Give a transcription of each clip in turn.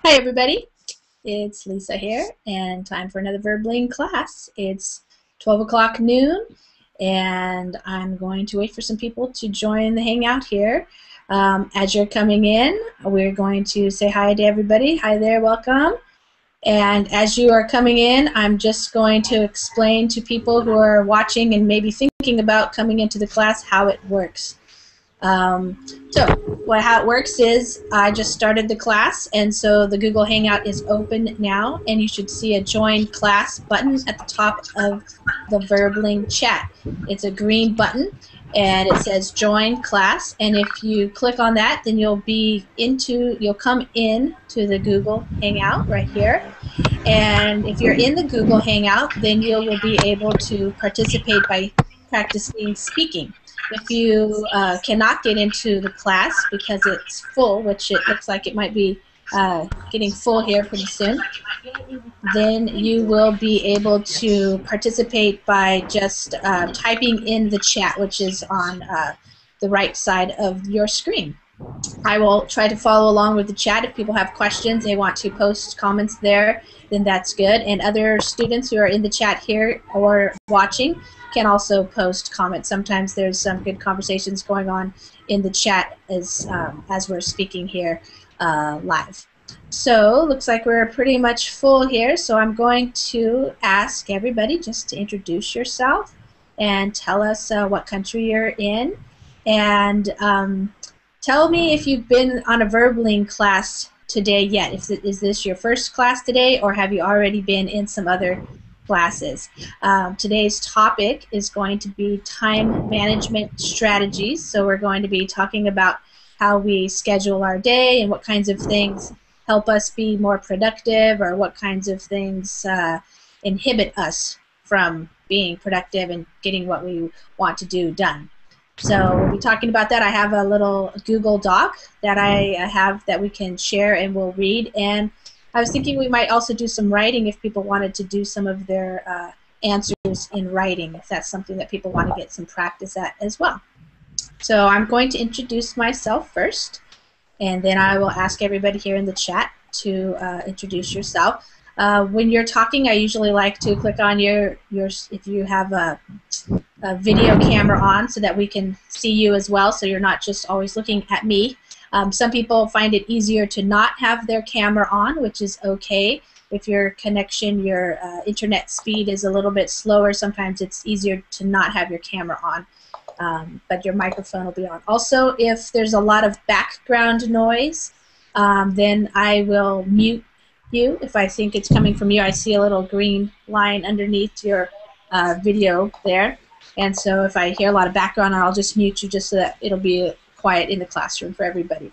Hi everybody, it's Lisa here and time for another Verbling class. It's 12 o'clock noon and I'm going to wait for some people to join the hangout here. As you're coming in, we're going to say hi to everybody. Hi there, welcome. And as you are coming in, I'm just going to explain to people who are watching and maybe thinking about coming into the class how it works. How it works is I just started the class, and so the Google Hangout is open now, and you should see a Join Class button at the top of the Verbling chat. It's a green button, and it says Join Class, and if you click on that, then you'll come in to the Google Hangout right here. And if you're in the Google Hangout, then you will be able to participate by practicing speaking. If you cannot get into the class because it's full, which it looks like it might be getting full here pretty soon, then you will be able to participate by just typing in the chat, which is on the right side of your screen. I will try to follow along with the chat. If people have questions, they want to post comments there, then that's good. And other students who are in the chat here or watching can also post comments. Sometimes there's some good conversations going on in the chat as we're speaking here live. So looks like we're pretty much full here, so I'm going to ask everybody just to introduce yourself and tell us what country you're in, and tell me if you've been on a Verbling class today yet. Is this your first class today, or have you already been in some other classes? Today's topic is going to be time management strategies. So we're going to be talking about how we schedule our day and what kinds of things help us be more productive, or what kinds of things inhibit us from being productive and getting what we want to do done. So we'll be talking about that. I have a little Google Doc that I have that we can share and we'll read. And I was thinking we might also do some writing if people wanted to do some of their answers in writing, if that's something that people want to get some practice at as well. So I'm going to introduce myself first, and then I will ask everybody here in the chat to introduce yourself. When you're talking, I usually like to click on if you have a video camera on, so that we can see you as well, so you're not just always looking at me. Some people find it easier to not have their camera on, which is okay. If your connection, your internet speed is a little bit slower, sometimes it's easier to not have your camera on, but your microphone will be on. Also, if there's a lot of background noise, then I will mute you if I think it's coming from you. I see a little green line underneath your video there, and so if I hear a lot of background, I'll just mute you just so that it'll be quiet in the classroom for everybody.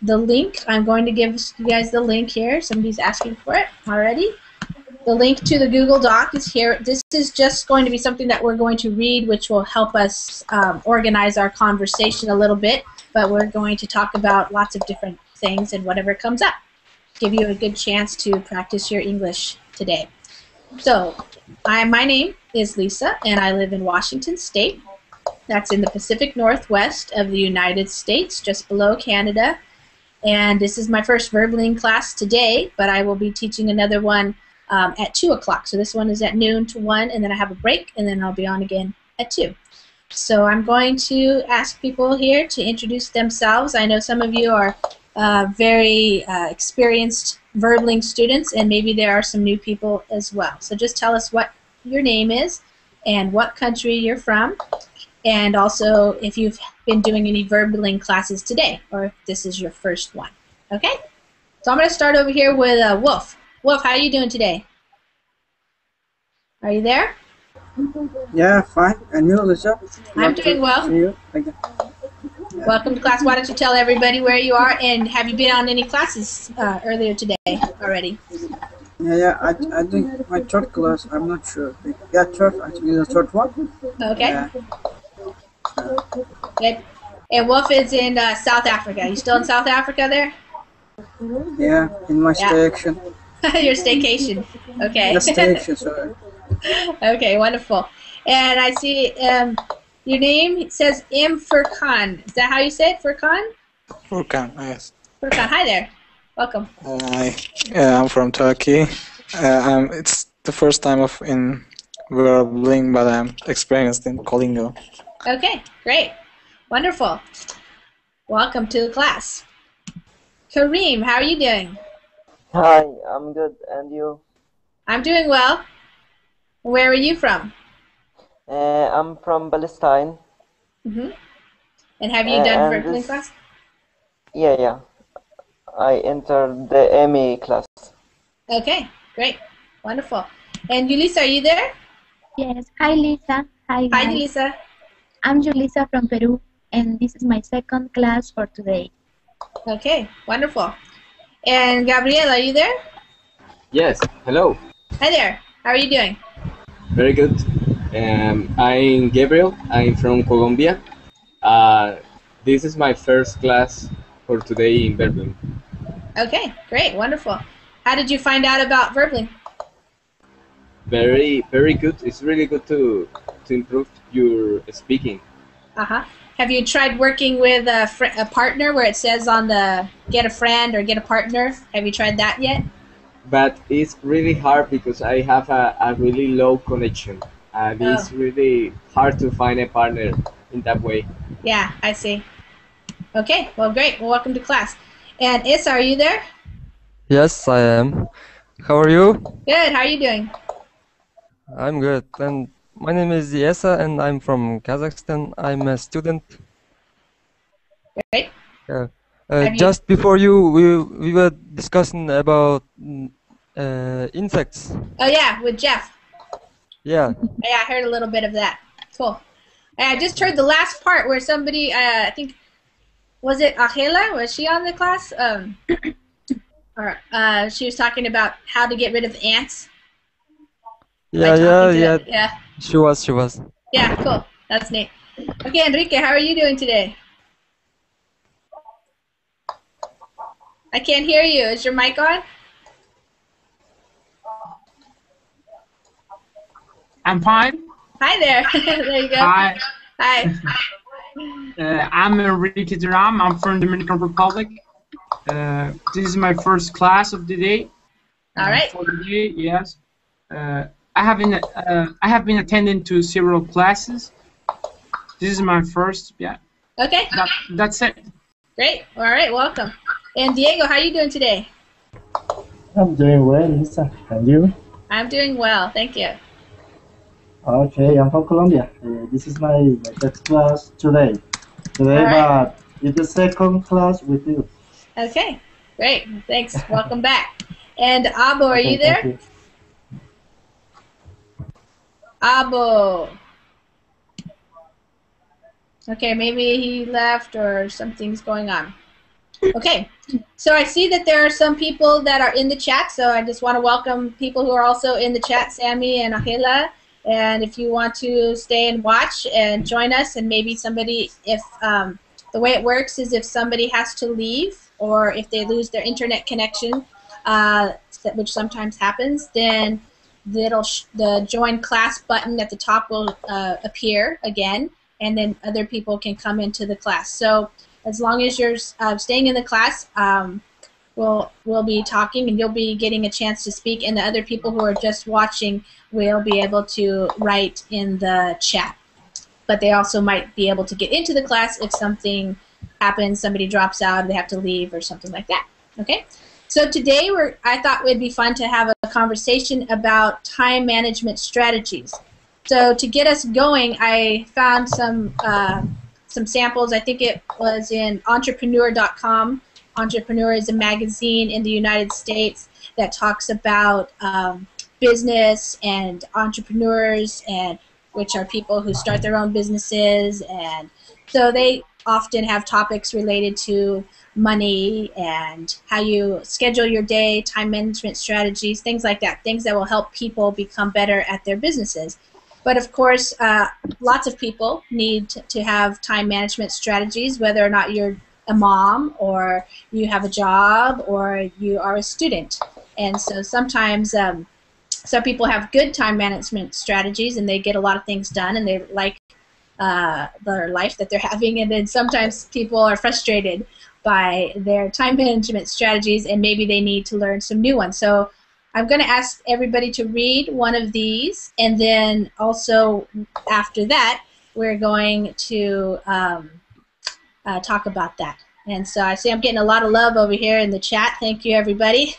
The link, I'm going to give you guys the link here. Somebody's asking for it already. The link to the Google Doc is here. This is just going to be something that we're going to read, which will help us organize our conversation a little bit, but we're going to talk about lots of different things and whatever comes up. Give you a good chance to practice your English today. So, my name is Lisa, and I live in Washington State. That's in the Pacific Northwest of the United States, just below Canada. And this is my first Verbling class today, but I will be teaching another one at 2 o'clock. So this one is at noon to 1, and then I have a break, and then I'll be on again at 2. So I'm going to ask people here to introduce themselves. I know some of you are very experienced Verbling students, and maybe there are some new people as well. So just tell us what your name is and what country you're from, and also if you've been doing any Verbling classes today, or if this is your first one. Okay? So I'm going to start over here with Wolf. Wolf, how are you doing today? Are you there? Yeah, fine. And you, Lisa? I'm doing well. See you. Welcome to class. Why don't you tell everybody where you are, and have you been on any classes earlier today already? Yeah, I think my third class, I'm not sure. Yeah, third, I think it's the third one. Okay. Good. And Wolf is in South Africa. You still in South Africa there? Yeah, in my staycation. Your staycation. Okay. The staycation, sorry. Okay, wonderful. And I see your name says M. Furkan. Is that how you say it, Furkan? Furkan, yes. Furkan, hi there. Welcome. Hi, I'm from Turkey. It's the first time of in Verbling, but I'm experienced in Colingo. Okay, great. Wonderful. Welcome to the class. Kareem, how are you doing? Hi, I'm good. And you? I'm doing well. Where are you from? I'm from Palestine. Mm-hmm. And have you done And Verbling class? yeah. I entered the MA class. Okay, great. Wonderful. And Yulisa, are you there? Yes. Hi, Lisa. Hi, Hi, guys. Yulisa. I'm Julissa from Peru, and this is my second class for today. Okay, wonderful. And Gabriel, are you there? Yes, hello. Hi there. How are you doing? Very good. I'm Gabriel. I'm from Colombia. This is my first class for today in Berlin. Okay, great, wonderful. How did you find out about Verbling? Very good. It's really good to improve your speaking. Uh-huh. Have you tried working with a partner where it says on the get a friend or get a partner? Have you tried that yet? But it's really hard because I have a really low connection. And it's really hard to find a partner in that way. Yeah, I see. Okay, well, great. Well, welcome to class. And Issa, are you there? Yes, I am. How are you? Good. How are you doing? I'm good. And my name is Yesa, and I'm from Kazakhstan. I'm a student. Great. Just before we were discussing about insects. Oh yeah, with Jeff. Yeah. Yeah, I heard a little bit of that. Cool. I just heard the last part where somebody, I think, was it Angela? Was she on the class? Or she was talking about how to get rid of ants. Yeah. She was. Yeah, cool. That's neat. Okay, Enrique, how are you doing today? I can't hear you. Is your mic on? I'm fine. Hi there. There you go. Hi. Hi. I'm Enrique Duram. I'm from Dominican Republic. This is my first class of the day. All right. For the day, yes. I have been attending to several classes. This is my first. Yeah. Okay. That's it. Great. All right. Welcome. And Diego, how are you doing today? I'm doing well, Lisa. And you? I'm doing well. Thank you. Okay, I'm from Colombia. This is my first class today. Right. But it's the second class with you. Okay, great. Thanks. Welcome back. And Abo, are you there? You. Abo. Okay, maybe he left or something's going on. Okay, so I see that there are some people that are in the chat, so I just want to welcome people who are also in the chat, Sammy and Angela. And if you want to stay and watch and join us, and maybe somebody, if the way it works is if somebody has to leave or if they lose their internet connection, which sometimes happens, then the join class button at the top will appear again, and then other people can come into the class. So as long as you're staying in the class, we'll be talking and you'll be getting a chance to speak, and the other people who are just watching will be able to write in the chat. But they also might be able to get into the class if something happens, somebody drops out, they have to leave or something like that. Okay? So today I thought it would be fun to have a conversation about time management strategies. So to get us going, I found some samples. I think it was in entrepreneur.com. Entrepreneur is a magazine in the United States that talks about business and entrepreneurs, and which are people who start their own businesses, and so they often have topics related to money and how you schedule your day, time management strategies, things like that, things that will help people become better at their businesses. But of course, lots of people need to have time management strategies, whether or not you're a mom or you have a job or you are a student. And so sometimes some people have good time management strategies and they get a lot of things done and they like their life that they're having, and then sometimes people are frustrated by their time management strategies, and maybe they need to learn some new ones. So I'm going to ask everybody to read one of these, and then also after that, we're going to talk about that. And so I see I'm getting a lot of love over here in the chat. Thank you, everybody.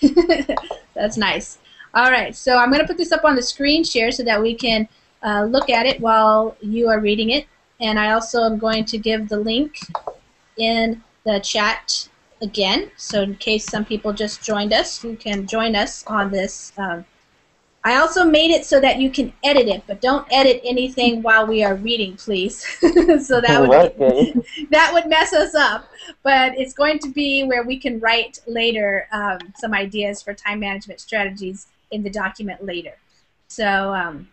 That's nice. All right, so I'm going to put this up on the screen share so that we can look at it while you are reading it. And I also am going to give the link in the chat again, so in case some people just joined us, you can join us on this. I also made it so that you can edit it, but don't edit anything while we are reading, please. So that would mess us up. But it's going to be where we can write later some ideas for time management strategies in the document later. So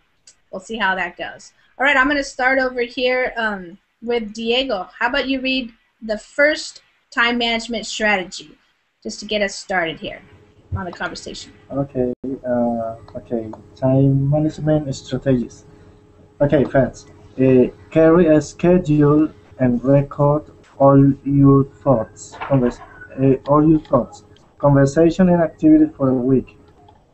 we'll see how that goes. All right, I'm going to start over here with Diego. How about you read the first time management strategy, just to get us started here on the conversation. Okay, okay, time management strategies. Okay, friends, carry a schedule and record all your thoughts, conversation and activity for a week.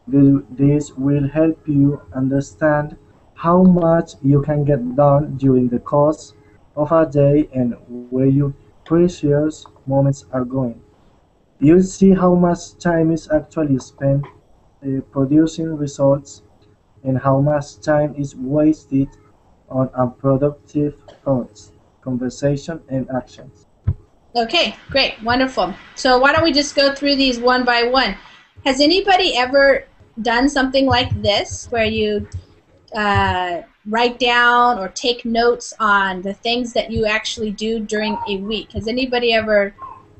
This will help you understand how much you can get done during the course of a day and where your precious moments are going. You'll see how much time is actually spent producing results and how much time is wasted on unproductive thoughts, conversation, and actions. Okay, great, wonderful. So why don't we just go through these one by one? Has anybody ever done something like this, where you write down or take notes on the things that you actually do during a week? Has anybody ever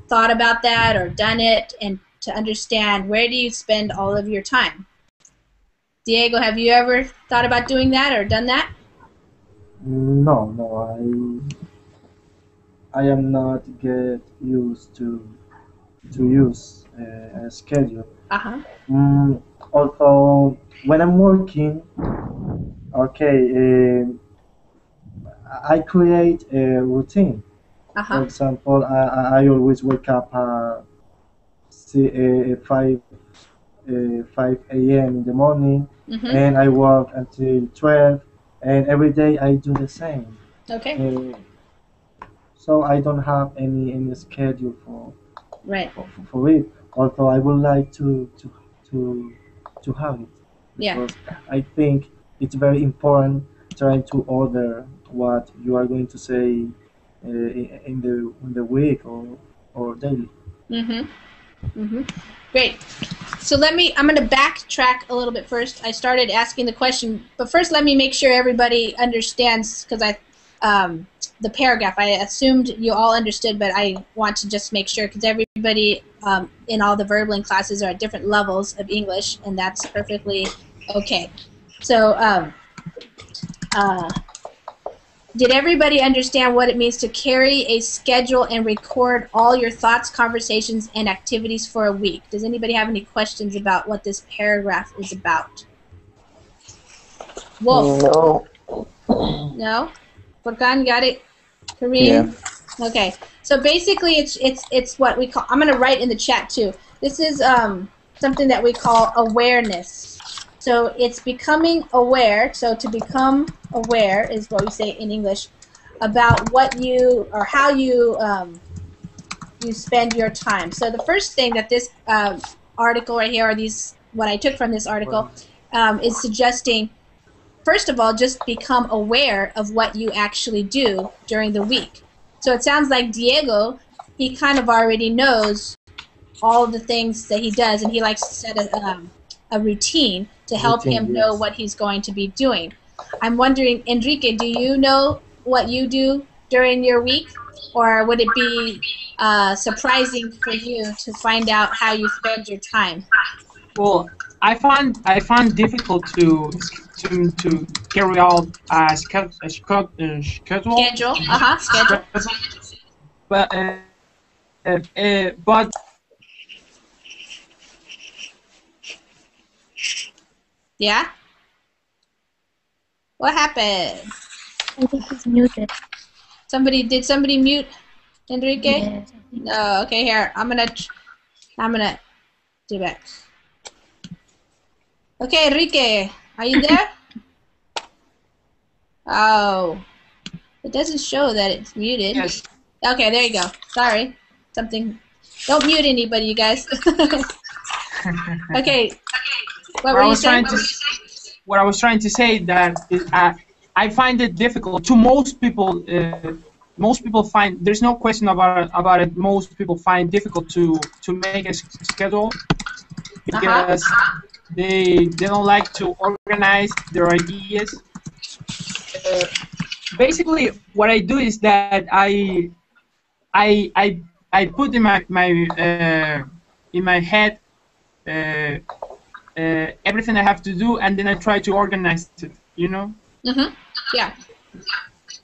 thought about that or done it, and to understand where do you spend all of your time? Diego, have you ever thought about doing that or done that? No, I am not get used to use a schedule. Although when I'm working, okay, I create a routine. For example, I always wake up at 5 a.m. in the morning, and I work until 12, and every day I do the same. Okay. So I don't have any schedule for it. Although I would like to have it, because I think it's very important trying to order what you are going to say in the week or daily. Great. So I'm going to backtrack a little bit first. I started asking the question, but first let me make sure everybody understands, because the paragraph, I assumed you all understood, but I want to just make sure, because everybody in all the Verbling classes are at different levels of English, and that's perfectly okay. So did everybody understand what it means to carry a schedule and record all your thoughts, conversations, and activities for a week? Does anybody have any questions about what this paragraph is about? Wolf? No. No? Furkan, got it? Kareem? Yeah. Okay. So basically it's what we call, I'm going to write in the chat too. This is something that we call awareness. So it's becoming aware. So to become aware is what we say in English about what you, or how you you spend your time. So the first thing that this article right here, or what I took from this article, is suggesting, first of all, just become aware of what you actually do during the week. So it sounds like Diego, he kind of already knows all the things that he does, and he likes to set a routine to help him know what he's going to be doing. I'm wondering, Enrique, do you know what you do during your week, or would it be surprising for you to find out how you spend your time? Well, I find difficult to carry out a schedule. Schedule. Schedule. But yeah. What happened? I think he's muted. Did somebody mute Enrique? Yes. No. Okay, here. I'm gonna do that. Okay, Enrique, are you there? Oh, it doesn't show that it's muted. Yes. Okay, there you go. Sorry. Something. Don't mute anybody, you guys. Okay. What were you saying? What I was trying to say that I find it difficult. To most people find there's no question about it. Most people find difficult to make a schedule because they don't like to organize their ideas. Basically, what I do is that I put in my head everything I have to do, and then I try to organize it. You know. Yeah.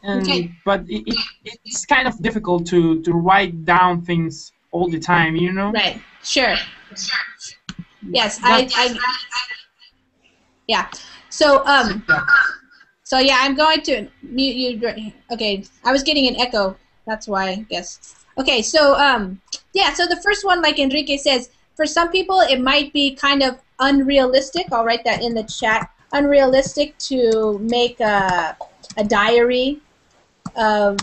And, Okay. But it's kind of difficult to write down things all the time. You know. Right. Sure. Yes. Yeah. So So yeah, I'm going to mute you. Okay, I was getting an echo. That's why, I guess. Okay, so yeah, so the first one, like Enrique says, for some people it might be kind of unrealistic. I'll write that in the chat. Unrealistic to make a diary of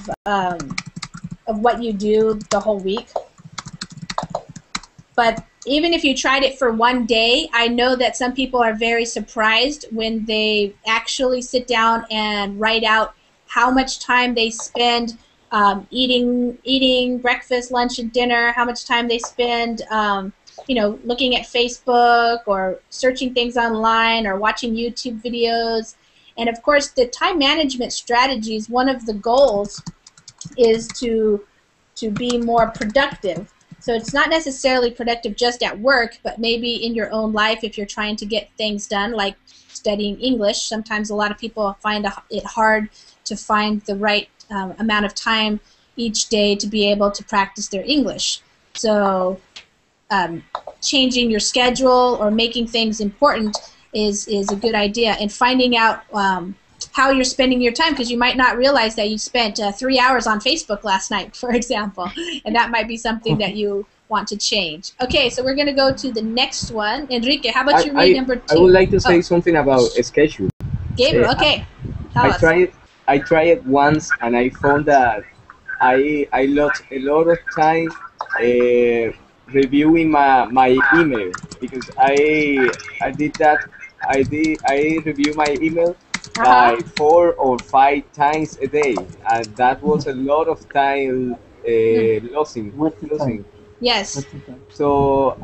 what you do the whole week. But even if you tried it for one day, I know that some people are very surprised when they actually sit down and write out how much time they spend eating breakfast, lunch, and dinner, how much time they spend looking at Facebook or searching things online or watching YouTube videos. And of course, the time management strategies, one of the goals is to be more productive. So it's not necessarily productive just at work, but maybe in your own life if you're trying to get things done, like studying English. Sometimes a lot of people find it hard to find the right amount of time each day to be able to practice their English. So changing your schedule or making things important is a good idea. And finding out how you're spending your time, because you might not realize that you spent 3 hours on Facebook last night, for example, and that might be something that you want to change. Okay, so we're going to go to the next one. Enrique, how about you read number 2? I would like to say something about a schedule. Gabriel, okay. I tried it once, and I found that I lost a lot of time reviewing my email, because I did that. I review my email like 4 or 5 times a day, and that was a lot of time losing. Yes. So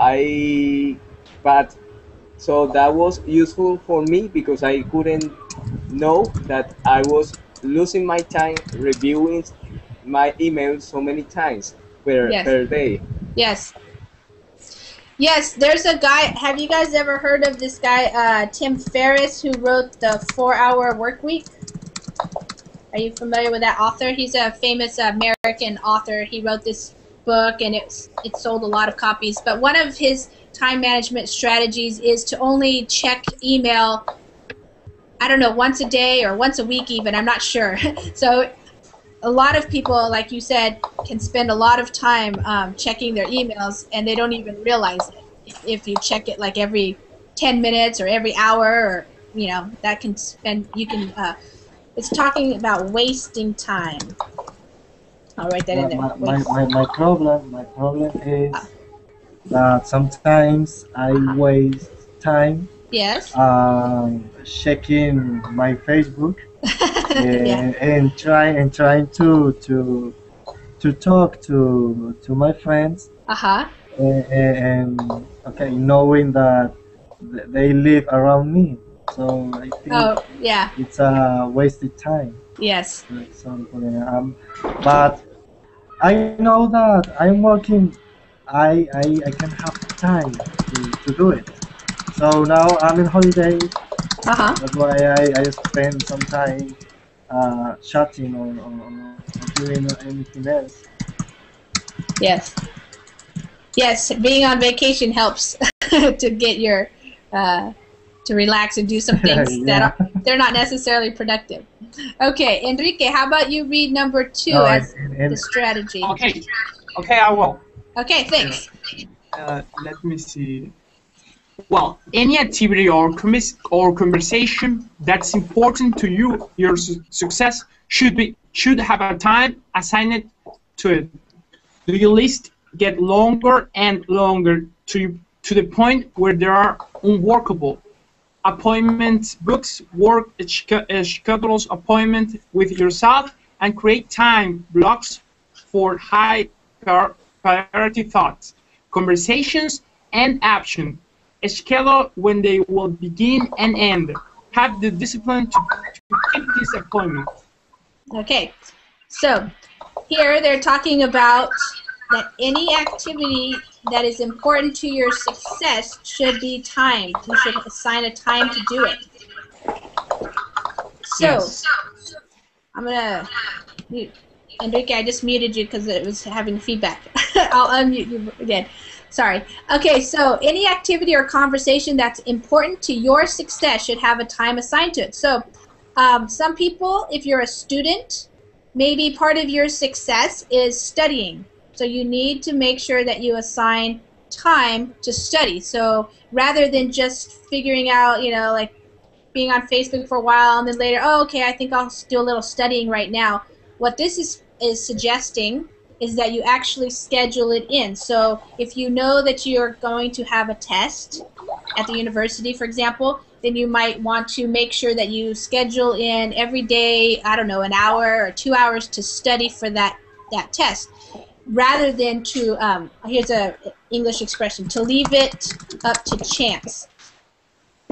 so that was useful for me, because I couldn't know that I was losing my time reviewing my emails so many times per day. Yes. Yes, there's a guy. Have you guys ever heard of this guy, Tim Ferriss, who wrote the 4-Hour Workweek? Are you familiar with that author? He's a famous American author. He wrote this book, and it sold a lot of copies. But one of his time management strategies is to only check email, I don't know, once a day or once a week even. I'm not sure. So a lot of people, like you said, can spend a lot of time checking their emails, and they don't even realize it. If you check it like every 10 minutes or every hour, or that can spend. It's talking about wasting time. I'll write that in there. My problem is that sometimes I waste time. Yes. Checking my Facebook. and trying to talk to my friends. And okay, knowing that they live around me, so I think it's a wasted time. Yes. But I know that I'm working. I can have time to do it. So now I'm in holiday. That's why I spend some time chatting or doing anything else. Yes. Yes, being on vacation helps to get your to relax and do some things that they're not necessarily productive. Okay, Enrique, how about you read number 2 No, as the strategy? Okay, okay, I will. Okay, thanks. Let me see. Well, any activity or conversation that's important to you, your success should have a time assigned to it. Do your list get longer and longer to the point where they are unworkable? Appointments, books, work schedules, appointment with yourself, and create time blocks for high priority thoughts, conversations, and action. Schedule when they will begin and end. Have the discipline to keep this appointment. Okay, so here they're talking about that any activity that is important to your success should be timed. You should assign a time to do it. So, Yes. I'm gonna mute. Enrique, I just muted you because it was having feedback. I'll unmute you again. Sorry. Okay, so any activity or conversation that's important to your success should have a time assigned to it. So, some people, if you're a student, maybe part of your success is studying. So you need to make sure that you assign time to study. So rather than just figuring out, like being on Facebook for a while and then later, oh, okay, I think I'll do a little studying right now. What this is suggesting is that you actually schedule it in. So if you know that you're going to have a test at the university, for example, then you might want to make sure that you schedule in every day, I don't know, an hour or 2 hours to study for that test, rather than to, here's a English expression, to leave it up to chance.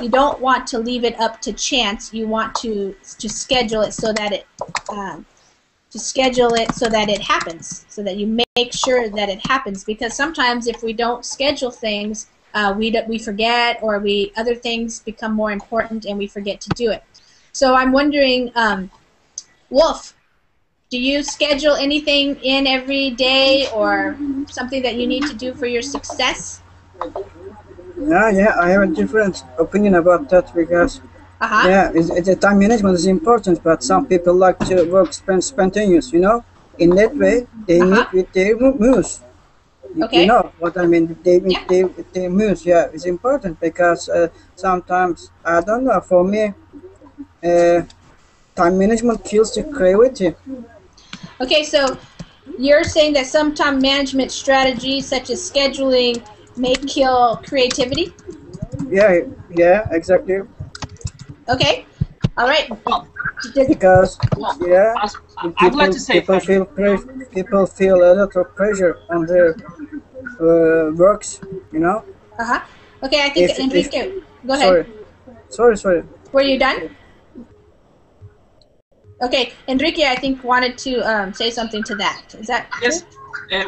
You don't want to leave it up to chance. You want to schedule it so that it happens, so that you make sure that it happens. Because sometimes if we don't schedule things, we forget, or other things become more important and we forget to do it. So I'm wondering, Wolf, do you schedule anything in every day or something that you need to do for your success? Yeah, I have a different opinion about that because yeah, the time management is important, but some people like to work spontaneous, In that way, they meet with their muse. Okay. You know what I mean? They meet with their muse. Yeah, it's important because sometimes, I don't know, for me, time management kills the creativity. Okay, so you're saying that some time management strategies such as scheduling may kill creativity? Yeah, exactly. Okay, all right. Because I'd like to say people feel a lot of pressure on their works, Okay, I think Enrique, go ahead. Sorry. Were you done? Okay, Enrique, I think wanted to say something to that. Is that yes?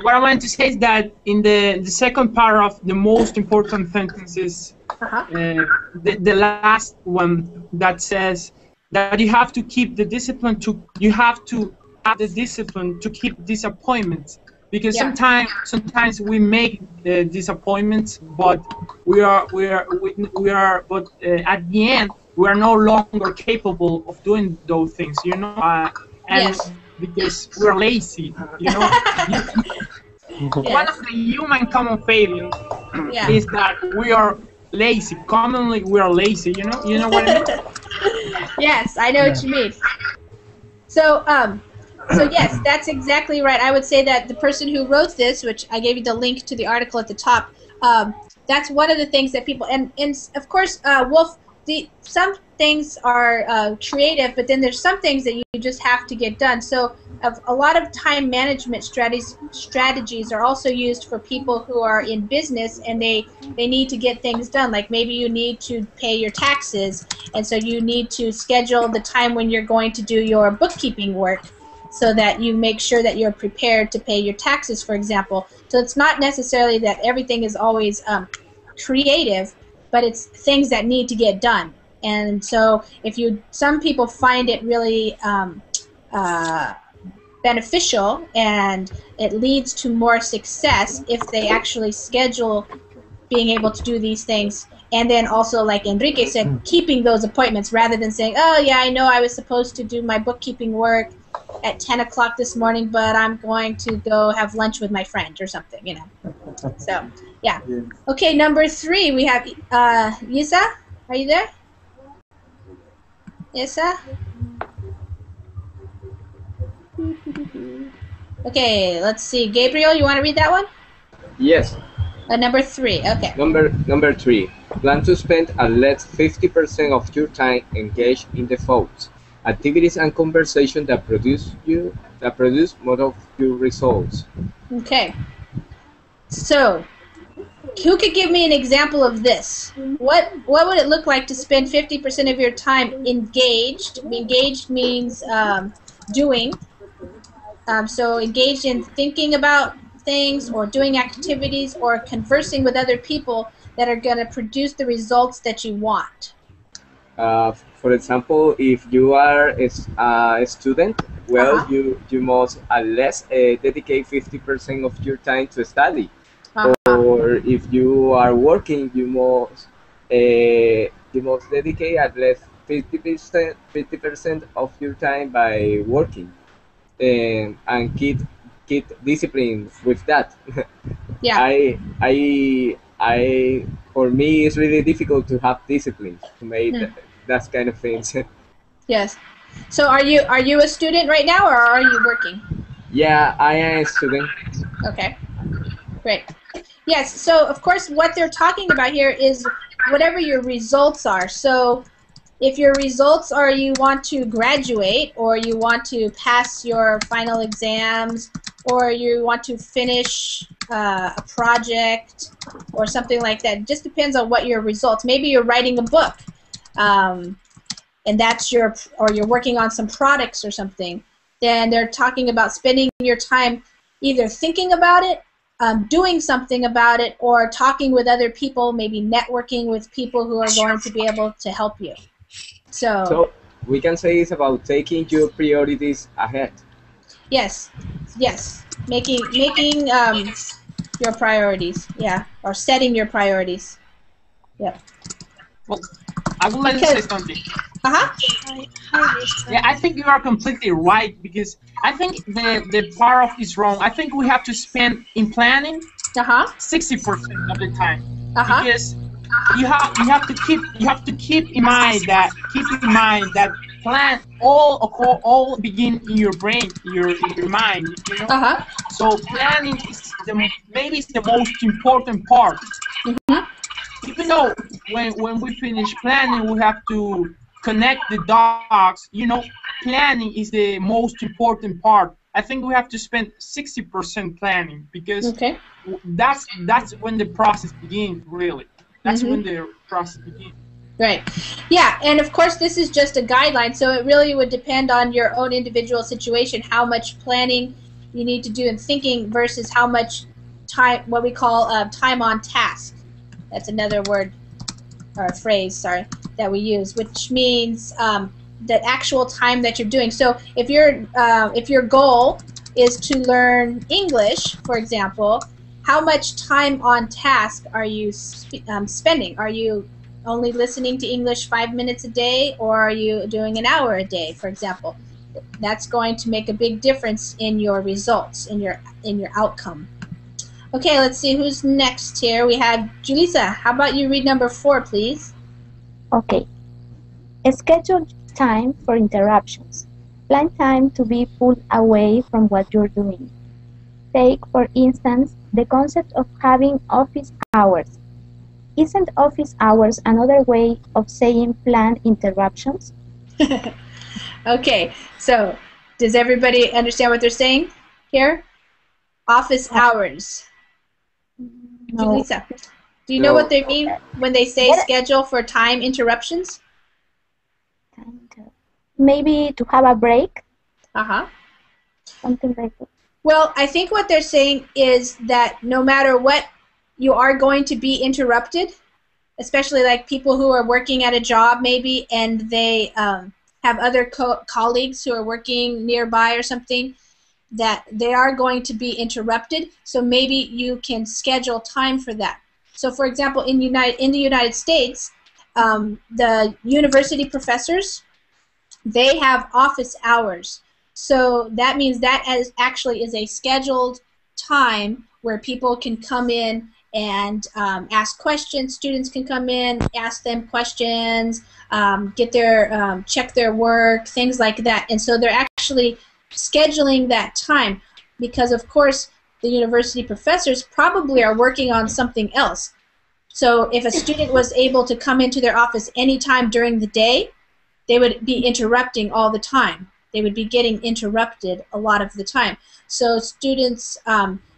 What I wanted to say is that in the second paragraph, the most important sentence is the last one that says that you have to keep the discipline you have to have the discipline to keep disappointments, because sometimes we make disappointments, but but at the end we are no longer capable of doing those things, and because we're lazy, One of the human common failings is that we are lazy. Commonly, we are lazy. You know what I mean? Yes, I know what you mean. So yes, that's exactly right. I would say that the person who wrote this, which I gave you the link to the article at the top, that's one of the things that people, and of course, Wolf, some things are creative, but then there's some things that you just have to get done. So a lot of time management strategies are also used for people who are in business and they need to get things done. Like maybe you need to pay your taxes, and so you need to schedule the time when you're going to do your bookkeeping work so that you make sure that you're prepared to pay your taxes, for example. So it's not necessarily that everything is always creative, but it's things that need to get done. And so some people find it really beneficial, and it leads to more success if they actually schedule being able to do these things And then also, like Enrique said, keeping those appointments rather than saying, oh, yeah, I know I was supposed to do my bookkeeping work at 10 o'clock this morning, but I'm going to go have lunch with my friend or something, you know. So, yeah. Okay, number 3, we have Yisa. Are you there? Yisa? Okay, let's see. Gabriel, you want to read that one? Yes. Number 3, okay. Number 3. Plan to spend at least 50% of your time engaged in the thoughts, activities, and conversation that produce most of your results. Okay. So, who could give me an example of this? What would it look like to spend 50% of your time engaged? Engaged means doing. So engaged in thinking about things or doing activities or conversing with other people that are going to produce the results that you want. For example, if you are a student, well, you must at least dedicate 50% of your time to study. Or if you are working, you must dedicate at least 50% of your time by working, and keep discipline with that. Yeah. I for me it's really difficult to have discipline to make that kind of things. Yes. So are you a student right now, or are you working? Yeah, I am a student. Okay. Great. Yes, so of course what they're talking about here is whatever your results are. So if your results are you want to graduate, or you want to pass your final exams, or you want to finish a project or something like that, it just depends on what your results. Maybe you're writing a book, and that's or you're working on some products or something. Then they're talking about spending your time either thinking about it, doing something about it, or talking with other people, maybe networking with people who are going to be able to help you. So we can say it's about taking your priorities ahead. Yes, yes, making your priorities, yeah, or setting your priorities. Yeah. Well, I would like to say something. Yeah, I think you are completely right, because I think the part of is wrong. I think we have to spend in planning 60% of the time, because you have to keep in mind that plan all begin in your brain, in your mind, you know. So planning is maybe it's the most important part. Even though when we finish planning, we have to connect the dots. You know, planning is the most important part. I think we have to spend 60% planning, because that's when the process begins. Really, that's when the process begins. Right. Yeah, and of course this is just a guideline, so it really would depend on your own individual situation, how much planning you need to do and thinking versus how much time, what we call time on task. That's another word or phrase, sorry, that we use, which means the actual time that you're doing. So if your goal is to learn English, for example, how much time on task are you spending? Are you only listening to English 5 minutes a day, or are you doing an hour a day, for example? That's going to make a big difference in your results, in your outcome. Okay, let's see who's next here. We have Julissa. How about you read number 4, please? Okay. Schedule time for interruptions. Plan time to be pulled away from what you're doing. Take, for instance, the concept of having office hours. Isn't office hours another way of saying planned interruptions? Okay, so does everybody understand what they're saying here? Office hours. No. Julissa, do you know what they mean when they say schedule for time interruptions? Maybe to have a break? Something like that. Well, I think what they're saying is that no matter what, you are going to be interrupted, especially like people who are working at a job maybe, and they have other colleagues who are working nearby or something, that they are going to be interrupted. So maybe you can schedule time for that. So, for example, in the United States, the university professors, they have office hours. So that means that actually is a scheduled time where people can come in and ask questions. Students can come in, ask them questions, get their check their work, things like that. And so they're actually scheduling that time because, of course, the university professors probably are working on something else. So if a student was able to come into their office anytime during the day, they would be interrupting all the time. They would be getting interrupted a lot of the time. So students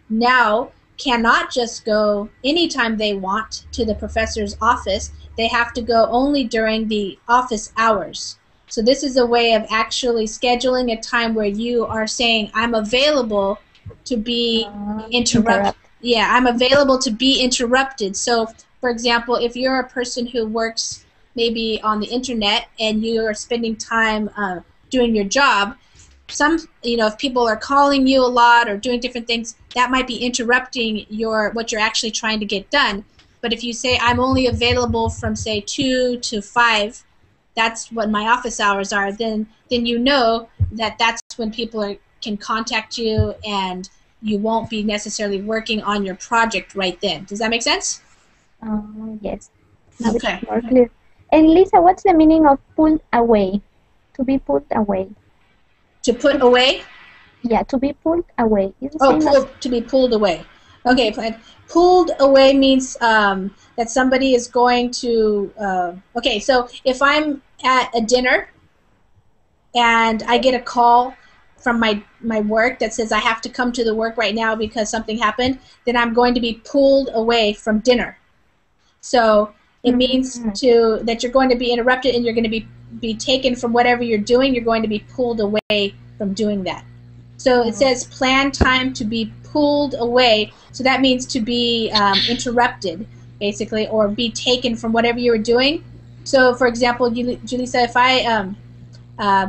now cannot just go anytime they want to the professor's office. They have to go only during the office hours. So this is a way of actually scheduling a time where you are saying, I'm available to be interrupted. Yeah, I'm available to be interrupted. So, for example, if you're a person who works maybe on the internet and you are spending time doing your job, if people are calling you a lot or doing different things, that might be interrupting what you're actually trying to get done. But if you say, I'm only available from, say, 2 to 5, that's what my office hours are, then you know that that's when people can contact you and you won't be necessarily working on your project right then. Does that make sense? Yes. Now it's more clear. And Lisa, what's the meaning of pulled away? To be pulled away. To put away? Yeah, to be pulled away. To be pulled away. Okay, pulled away means that somebody is going to, okay, so if I'm at a dinner and I get a call from my work that says I have to come to the work right now because something happened, then I'm going to be pulled away from dinner. So it means that you're going to be interrupted and you're going to be taken from whatever you're doing. You're going to be pulled away from doing that. So it says plan time to be pulled away. So that means to be interrupted, basically, or be taken from whatever you were doing. So, for example, Julissa, if I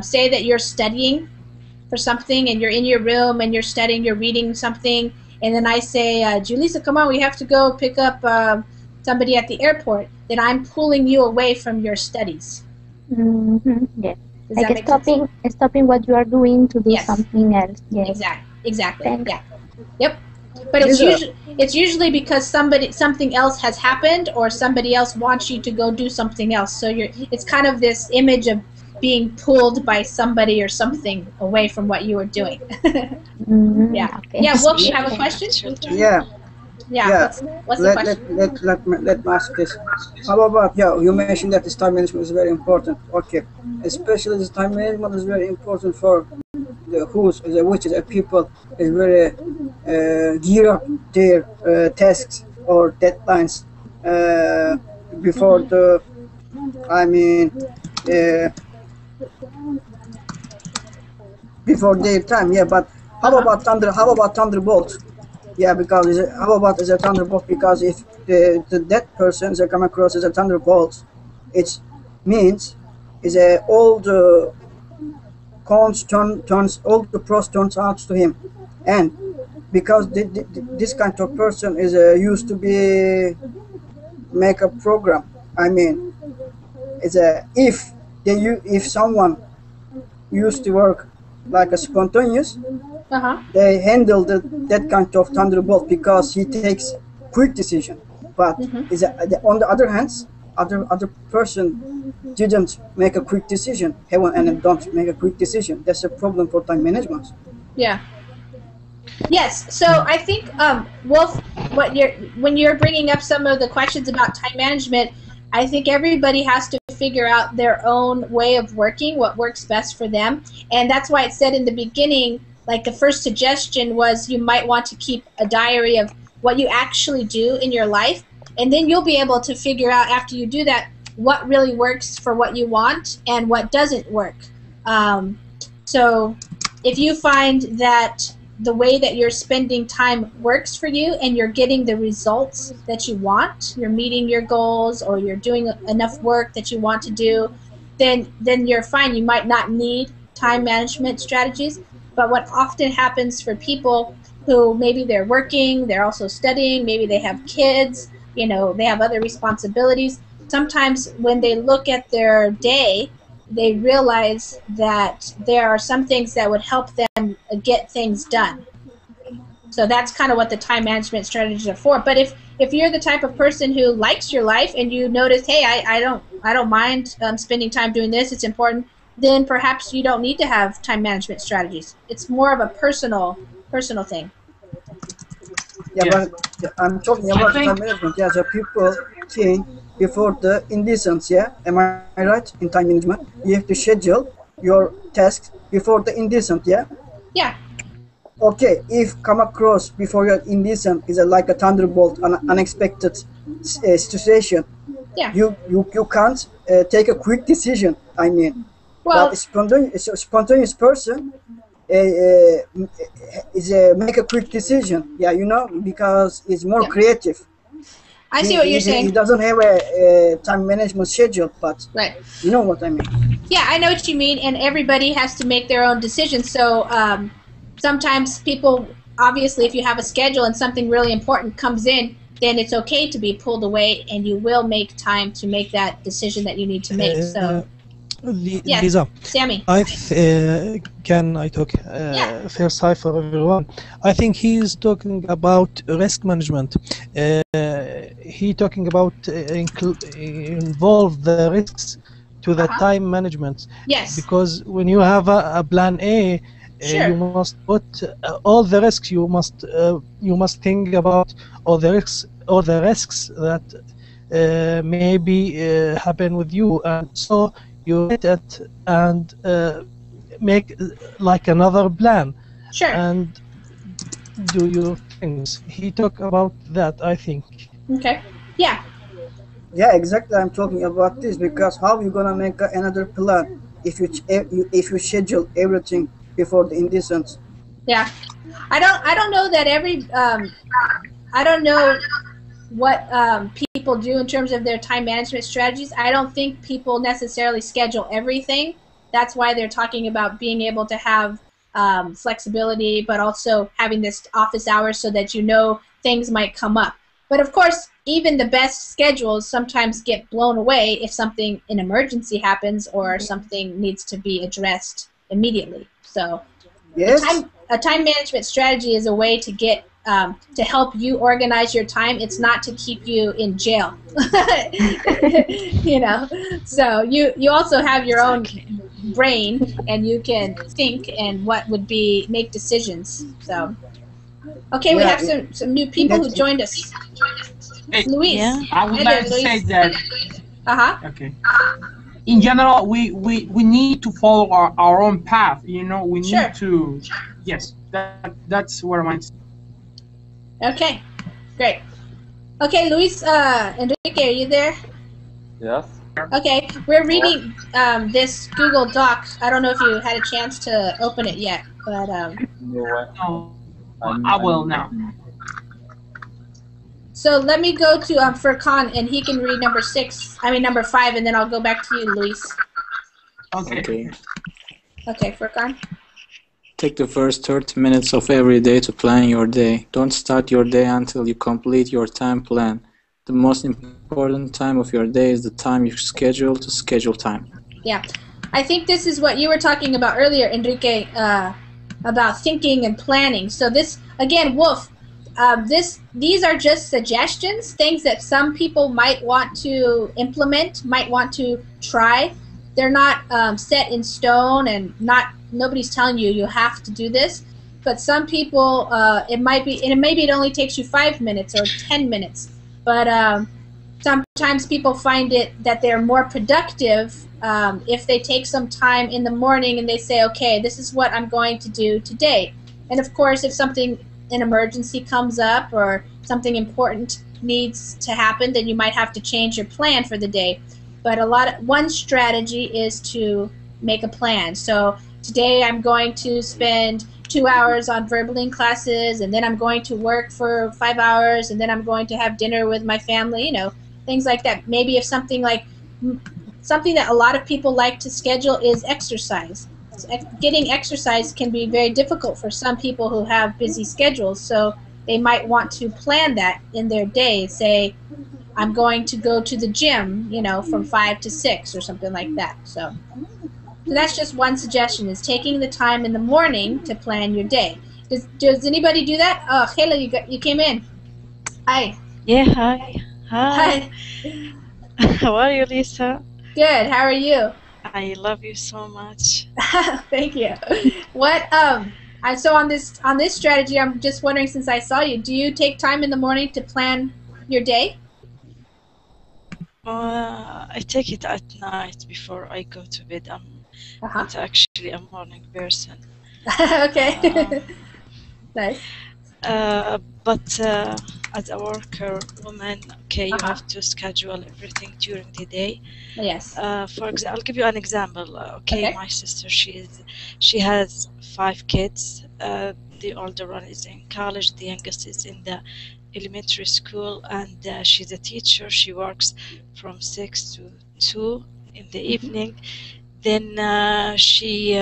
say that you're studying for something and you're in your room and you're studying, you're reading something, and then I say, Julissa, come on, we have to go pick up somebody at the airport, then I'm pulling you away from your studies. Yes. Like stopping what you are doing to do something else. Yes. Exactly. Thanks. Yeah. Yep. But it's usually because something else has happened or somebody else wants you to go do something else. So it's kind of this image of being pulled by somebody or something away from what you were doing. Yeah. Okay. Yeah. Wolf, you have a question? Yeah. Yeah. What's the question? Let me ask this. How about, you mentioned that this time management is very important. Okay. Especially this time management is very important for which is people is very gear up their tasks or deadlines before before their time. Yeah, but how about Thunderbolt? Yeah, because how about as a Thunderbolt? Because if that person is come across as a Thunderbolt, it means all the cons turns all the pros turns out to him, and because this kind of person is used to be make a program. If someone used to work like a spontaneous, they handle that kind of Thunderbolt because he takes quick decision. But on the other hand, other person didn't make a quick decision. And don't make a quick decision. That's a problem for time management. Yeah. Yes. So I think Wolf, when you're bringing up some of the questions about time management, I think everybody has to figure out their own way of working, what works best for them, and that's why it said in the beginning, like the first suggestion was you might want to keep a diary of what you actually do in your life, and then you'll be able to figure out after you do that what really works for what you want and what doesn't work. So if you find that the way that you're spending time works for you and you're getting the results that you want, you're meeting your goals or you're doing enough work that you want to do, then you're fine. You might not need time management strategies. But what often happens for people who maybe they're working, they're also studying, maybe they have kids, they have other responsibilities. Sometimes when they look at their day, they realize that there are some things that would help them get things done. So that's kind of what the time management strategies are for. But if you're the type of person who likes your life and you notice, hey, I don't mind spending time doing this, it's important, then perhaps you don't need to have time management strategies. It's more of a personal thing. Yeah, but I'm talking about time management. Yeah, so people think before the indecence. Yeah, am I right? In time management, you have to schedule your tasks before the indecent. Yeah. Yeah. Okay, if come across before your indecent is like a thunderbolt, an unexpected situation. Yeah. You can't take a quick decision. I mean, well, but spontaneous person is make a quick decision. Yeah, because it's more creative. I see what you're saying. He doesn't have a time management schedule, but right. You know what I mean. Yeah, I know what you mean, and everybody has to make their own decisions. So sometimes people, obviously, if you have a schedule and something really important comes in, then it's okay to be pulled away, and you will make time to make that decision that you need to make. So. Yes, Lisa, Sammy. Can I talk? First, hi for everyone. I think he's talking about risk management. He talking about involve the risks to the time management. Yes. Because when you have a plan A, sure. You must put all the risks. You must think about all the risks that maybe happen with you, and so you write it and make like another plan. Sure. And do your things. He talked about that, I think. Okay. Yeah. Yeah, exactly. I'm talking about this because how you gonna make another plan if you schedule everything before the indecence? Yeah, I don't know that I don't know what people do in terms of their time management strategies. I don't think people necessarily schedule everything. That's why they're talking about being able to have flexibility, but also having this office hours so that things might come up. But of course, even the best schedules sometimes get blown away if an emergency happens or something needs to be addressed immediately. So yes. A time management strategy is a way to get to help you organize your time. It's not to keep you in jail. So you also have your own brain, and you can think and what would make decisions. So okay, we have some new people who joined us. Hey, Luis. Yeah. I would like to say that. Okay. In general, we need to follow our own path. We need to. Yes, that's what I want to say. Okay, great. Okay, Luis, Enrique, are you there? Yes. Okay, we're reading this Google Doc. I don't know if you had a chance to open it yet, but no, I will now. So let me go to Furkan, and he can read number 5, and then I'll go back to you, Luis. Okay. Okay, Furkan. Take the first 30 minutes of every day to plan your day. Don't start your day until you complete your time plan. The most important time of your day is the time you schedule to schedule time. Yeah. I think this is what you were talking about earlier, Enrique, about thinking and planning. So this, again, Wolf, these are just suggestions, things that some people might want to implement, might want to try. They're not set in stone, and nobody's telling you have to do this. But some people, maybe it only takes you 5 minutes or 10 minutes. But sometimes people find that they're more productive if they take some time in the morning and they say, okay, this is what I'm going to do today. And of course, if an emergency comes up or something important needs to happen, then you might have to change your plan for the day. But one strategy is to make a plan. So today I'm going to spend 2 hours on verbaling classes, and then I'm going to work for 5 hours, and then I'm going to have dinner with my family, things like that. Maybe if something that a lot of people like to schedule is exercise. Getting exercise can be very difficult for some people who have busy schedules. So they might want to plan that in their day. Say, I'm going to go to the gym, you know, from 5 to 6 or something like that. So that's just one suggestion, is taking the time in the morning to plan your day. Does anybody do that? Oh, Kayla, you came in. Hi. Yeah, hi. Hi. Hi. How are you, Lisa? Good. How are you? I love you so much. Thank you. What so on this strategy, I'm just wondering, since I saw you, do you take time in the morning to plan your day? I take it at night before I go to bed. I'm not actually a morning person. Okay. Nice. But as a worker woman, okay, you have to schedule everything during the day. Yes. For example, I'll give you an example. Okay, my sister, she has 5 kids. The older one is in college. The youngest is in the elementary school, and she's a teacher. She works from 6 to 2 in the evening. Then she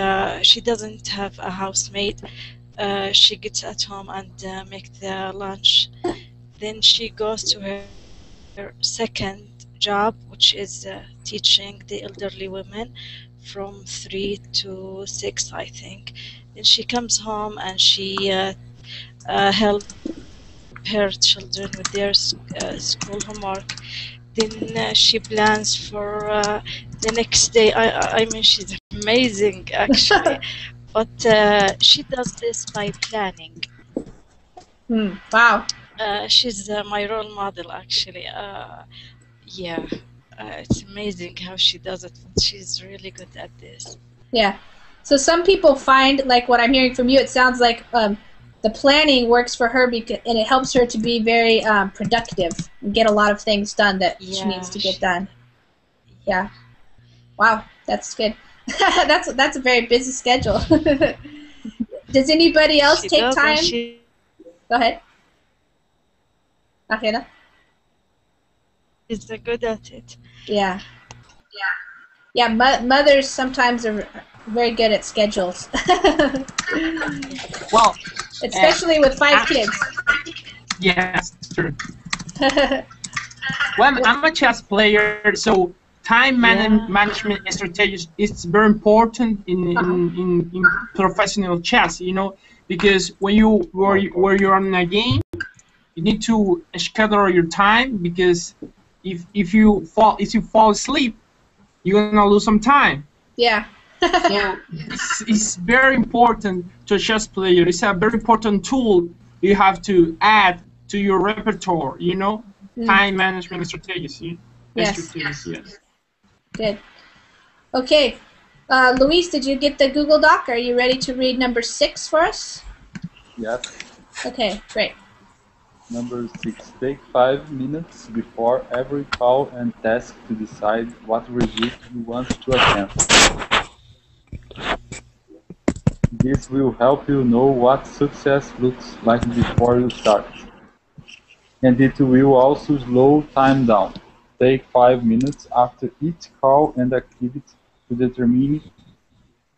doesn't have a housemaid. She gets at home and make the lunch. Then she goes to her second job, which is teaching the elderly women from 3 to 6, I think. Then she comes home and she helps her children with their school homework. Then she plans for the next day. I mean, she's amazing, actually. But she does this by planning. Wow. She's my role model, actually. Yeah, it's amazing how she does it. She's really good at this. Yeah. So some people find, like what I'm hearing from you, it sounds like the planning works for her, and it helps her to be very productive and get a lot of things done that she needs to get done. Yeah. Wow, that's good. that's a very busy schedule. Does anybody else take time? Go ahead. Akela? She's good at it. Yeah. Yeah, mothers sometimes are very good at schedules. Well, especially with 5 kids. Yes, true. Well, I'm a chess player, so time management strategies is very important in professional chess. You know, because when you're on a game, you need to schedule your time, because if you fall asleep, you're gonna lose some time. Yeah. So it's very important to a chess player. It's a very important tool you have to add to your repertoire. You know, time management strategies. Yes. Yes. Good. Okay, Luis, did you get the Google Doc? Are you ready to read number 6 for us? Yes. Okay, great. Number 6. Take 5 minutes before every call and task to decide what result you want to attempt. This will help you know what success looks like before you start. And it will also slow time down. Take 5 minutes after each call and activity to determine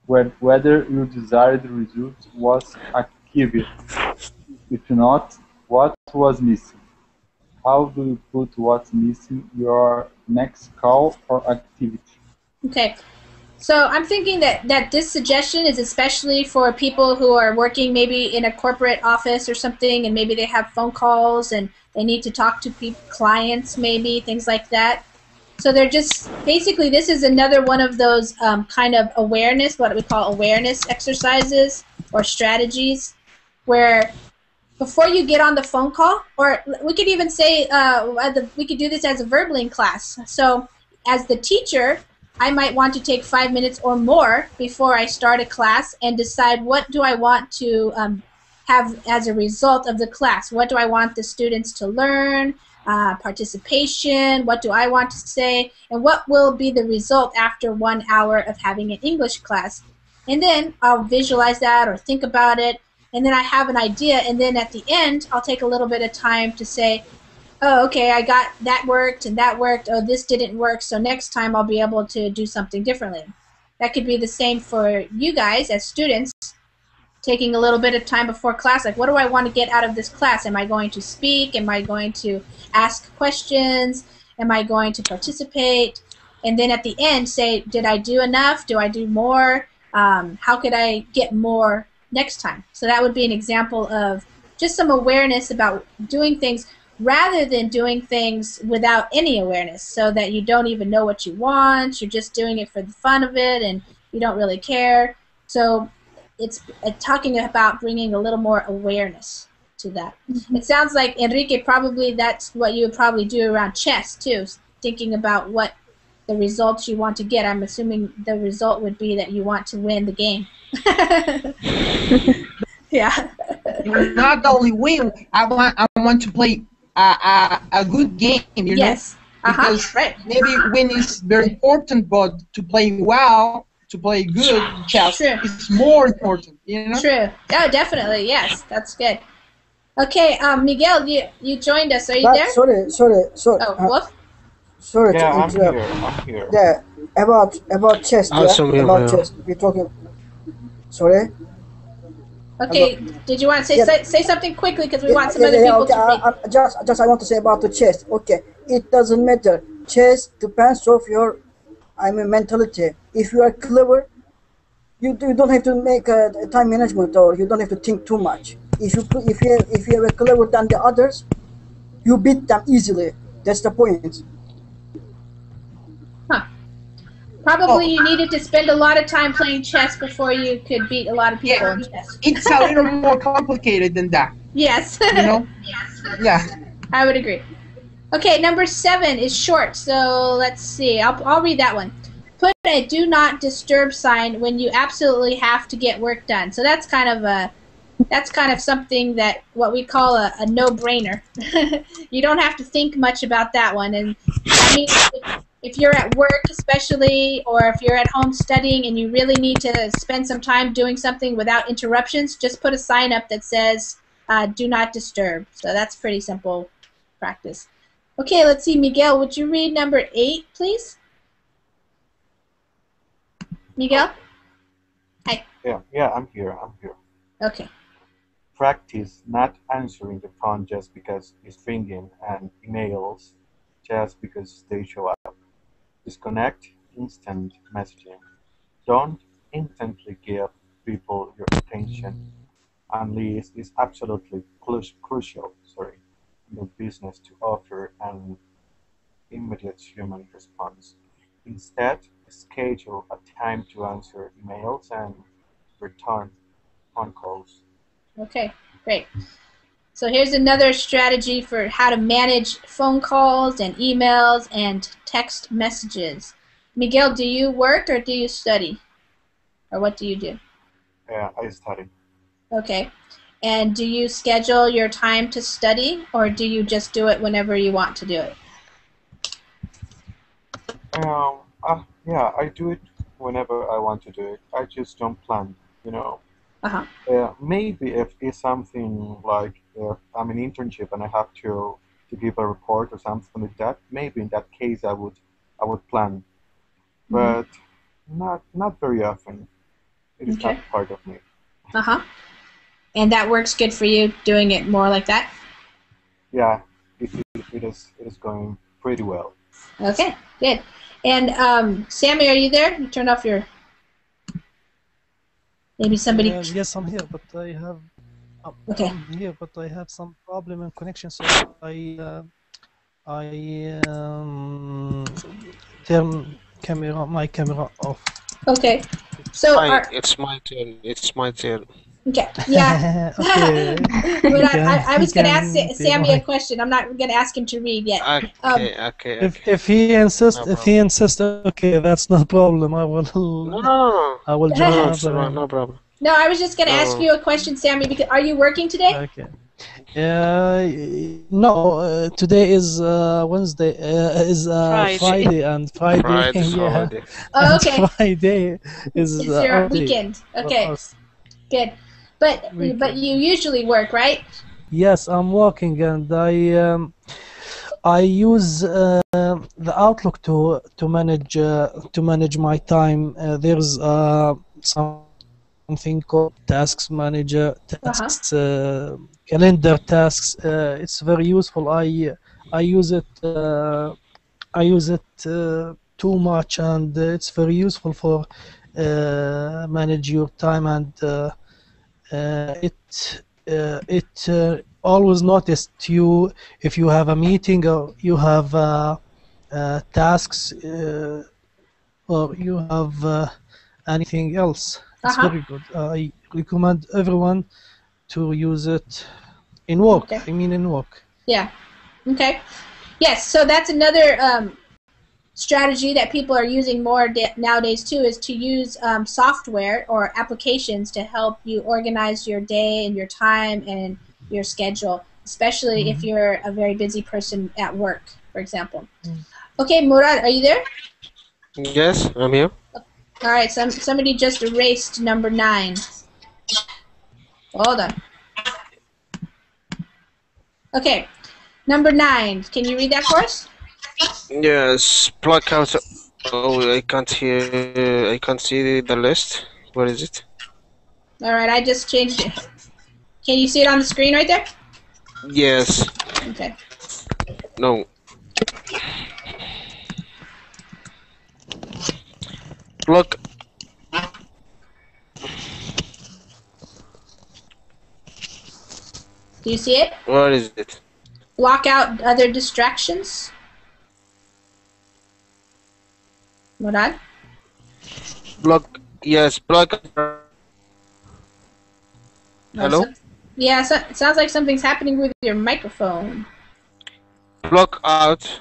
whether your desired result was achieved. If not, what was missing? How do you put what's missing in your next call or activity? Okay. So I'm thinking that this suggestion is especially for people who are working maybe in a corporate office or something, and maybe they have phone calls and they need to talk to clients, maybe, things like that. So they're just, basically this is another one of those kind of awareness, what we call awareness exercises or strategies, where before you get on the phone call, or we could even say, we could do this as a verbling class. So as the teacher, I might want to take 5 minutes or more before I start a class and decide what do I want to have as a result of the class. What do I want the students to learn, participation, what do I want to say, and what will be the result after 1 hour of having an English class. And then I'll visualize that or think about it, and then I have an idea, and then at the end I'll take a little bit of time to say, oh, okay, I got that worked and that worked. Oh, this didn't work, so next time I'll be able to do something differently. That could be the same for you guys as students, taking a little bit of time before class, like, what do I want to get out of this class? Am I going to speak? Am I going to ask questions? Am I going to participate? And then at the end say, did I do enough? Do I do more? How could I get more next time? So that would be an example of just some awareness about doing things rather than doing things without any awareness, so that you don't even know what you want. You're just doing it for the fun of it and you don't really care. So it's talking about bringing a little more awareness to that. It sounds like, Enrique, probably that's what you would probably do around chess too, thinking about what the results you want to get. I'm assuming the result would be that you want to win the game. Yeah. Not only win, I want to play a good game, you know? Because right. Maybe win is very important, but to play well, to play good chess is more important, you know? True. Oh, definitely. Yes, that's good. Okay, Miguel, you joined us. Are you there? Sorry. Oh, Wolf? Sorry Yeah, to I'm interrupt. here. Yeah, about chess. About chess. We're talking. Sorry. Okay. Did you want to say something quickly, because we want some other people to read? Just I want to say about the chess. Okay, it doesn't matter. Chess depends of your, mentality. If you are clever, you don't have to make a time management, or you don't have to think too much. If you are clever than the others, you beat them easily. That's the point. Probably you needed to spend a lot of time playing chess before you could beat a lot of people in chess. It's a little more complicated than that. Yes. You know? Yeah. I would agree. Okay, number 7 is short, so let's see. I'll read that one. Put a do not disturb sign when you absolutely have to get work done. So that's kind of something that what we call a no-brainer. You don't have to think much about that one. And I mean, if you're at work especially, or if you're at home studying and you really need to spend some time doing something without interruptions, just put a sign up that says do not disturb. So that's pretty simple practice. Okay, let's see. Miguel, would you read number 8, please? Miguel? Hi. Yeah, I'm here. Okay. Practice not answering the phone just because it's ringing, and emails just because they show up. Disconnect instant messaging. Don't instantly give people your attention unless it's absolutely crucial, in the business to offer an immediate human response. Instead, schedule a time to answer emails and return phone calls. Okay, great. So here's another strategy for how to manage phone calls and emails and text messages. Miguel, do you work or do you study? Or what do you do? Yeah, I study. Okay. And do you schedule your time to study, or do you just do it whenever you want to do it? Yeah, I do it whenever I want to do it. I just don't plan, you know. Maybe if it's something like I'm an internship and I have to give a report or something like that, maybe in that case I would plan, but not very often. It is not part of me. And that works good for you, doing it more like that? Yeah, it is going pretty well. Okay, good. And Sammy, are you there? You turned off your. Maybe somebody. Yes, I'm here, but I have. Okay. I'm here, but I have some problem in connection, so I turn my camera off. Okay. So it's my turn. It's my turn. Okay. Yeah. Okay. But I was going to ask Sammy a question. I'm not going to ask him to read yet. Okay. If he insists, okay, that's no problem. I will. No. I will join. No problem. No, I was just going to ask you a question, Sammy. Because are you working today? Okay. No. Today is Wednesday. Is Friday, and Friday. Friday. Oh, okay. Friday is your weekend. Okay. Good. But you usually work, right? Yes, I'm working, and I use the Outlook to manage my time. There's some something called tasks manager, tasks, calendar tasks. It's very useful. I use it. I use it too much, and it's very useful for manage your time, and it always noticed you if you have a meeting or you have tasks or you have anything else. It's very good. I recommend everyone to use it in work. Okay. I mean in work. Yeah. Okay. Yes. So that's another strategy that people are using more nowadays too, is to use software or applications to help you organize your day and your time and your schedule, especially if you're a very busy person at work, for example. Okay, Murad, are you there? Yes, I'm here. All right, somebody just erased number 9. Hold on. Okay, number 9. Can you read that for us? Yes, block out. Oh, I can't hear. I can't see the list. Where is it? All right, I just changed it. Can you see it on the screen right there? Yes. Okay. No. Block. Do you see it? Where is it? Block out other distractions. Murad? Block. Yes, block. Hello? Yeah, so, it sounds like something's happening with your microphone. Block out.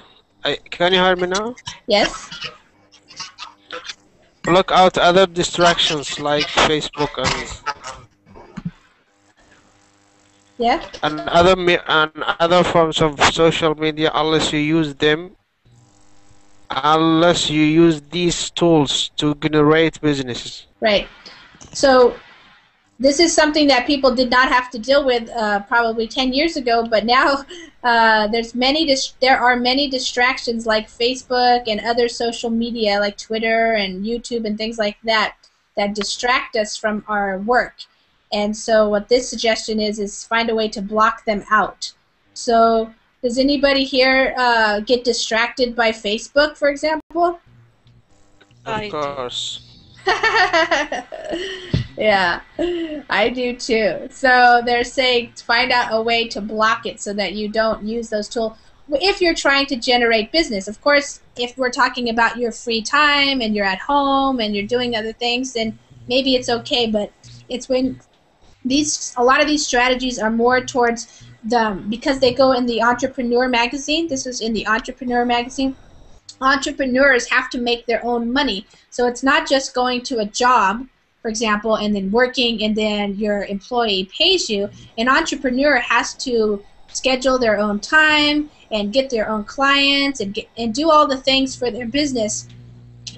Can you hear me now? Yes. Block out other distractions like Facebook and other forms of social media, unless you use them. Unless you use these tools to generate businesses. Right. So this is something that people did not have to deal with probably 10 years ago, but now there are many distractions like Facebook and other social media like Twitter and YouTube and things like that that distract us from our work. And so what this suggestion is find a way to block them out. So does anybody here get distracted by Facebook, for example? Of course. Yeah, I do too. So they're saying find out a way to block it so that you don't use those tools if you're trying to generate business. Of course, if we're talking about your free time and you're at home and you're doing other things, then maybe it's okay, but it's when a lot of these strategies are more towards because they go in the Entrepreneur magazine. This is in the Entrepreneur magazine. Entrepreneurs have to make their own money. So it's not just going to a job, for example, and then working and then your employee pays you. An entrepreneur has to schedule their own time and get their own clients and do all the things for their business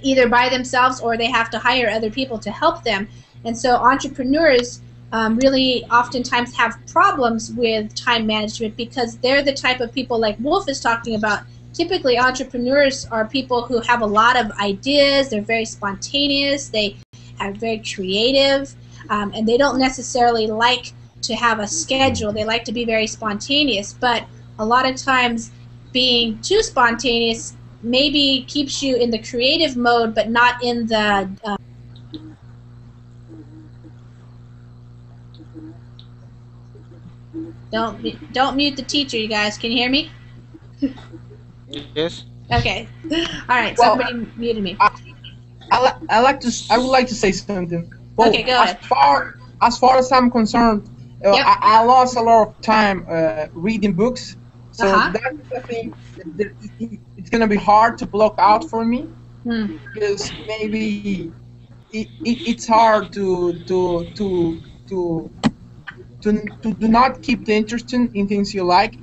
either by themselves or they have to hire other people to help them. And so entrepreneurs really oftentimes have problems with time management because they're the type of people like Wolf is talking about. Typically, entrepreneurs are people who have a lot of ideas. They're very spontaneous. They are very creative, and they don't necessarily like to have a schedule. They like to be very spontaneous. But a lot of times, being too spontaneous maybe keeps you in the creative mode, but not in the Don't mute the teacher, you guys. Can you hear me? Yes. Okay. All right. Well, somebody muted me. I would like to say something. Well, okay, go ahead. As far as I'm concerned, I lost a lot of time reading books. So that's the thing. It's gonna be hard to block out for me because maybe it's hard to do not keep the interest in things you like,